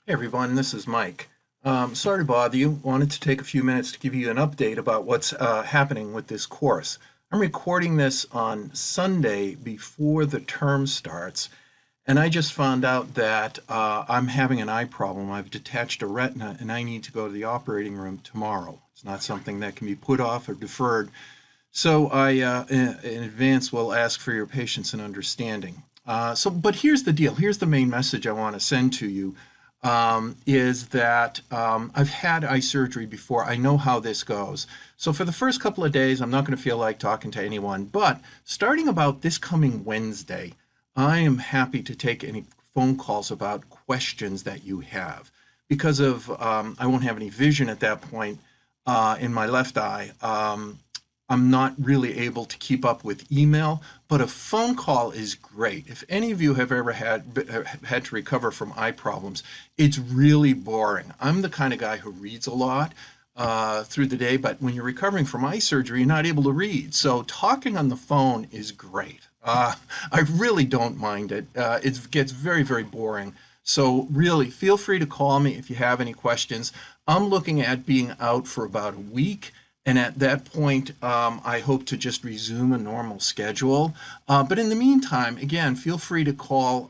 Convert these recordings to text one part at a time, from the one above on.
Hey everyone, this is Mike. Sorry to bother you. Wanted to take a few minutes to give you an update about what's happening with this course. I'm recording this on Sunday before the term starts, and I just found out that I'm having an eye problem. I've detached a retina, and I need to go to the operating room tomorrow. It's not something that can be put off or deferred. So I, in advance, will ask for your patience and understanding. But here's the deal. Here's the main message I want to send to you, is that I've had eye surgery before. I know how this goes. So for the first couple of days, I'm not going to feel like talking to anyone. But starting about this coming Wednesday, I am happy to take any phone calls about questions that you have. Because of I won't have any vision at that point in my left eye. I'm not really able to keep up with email, but a phone call is great. If any of you have ever had to recover from eye problems, it's really boring. I'm the kind of guy who reads a lot through the day, but when you're recovering from eye surgery, you're not able to read. So talking on the phone is great. I really don't mind it. It gets very, very boring. So really, feel free to call me if you have any questions. I'm looking at being out for about a week. And at that point, I hope to just resume a normal schedule. But in the meantime, again, feel free to call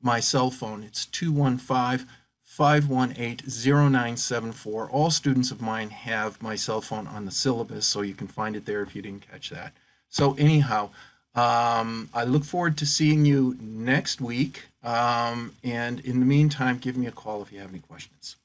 my cell phone. It's 215-518-0974. All students of mine have my cell phone on the syllabus, so you can find it there if you didn't catch that. So anyhow, I look forward to seeing you next week. And in the meantime, give me a call if you have any questions.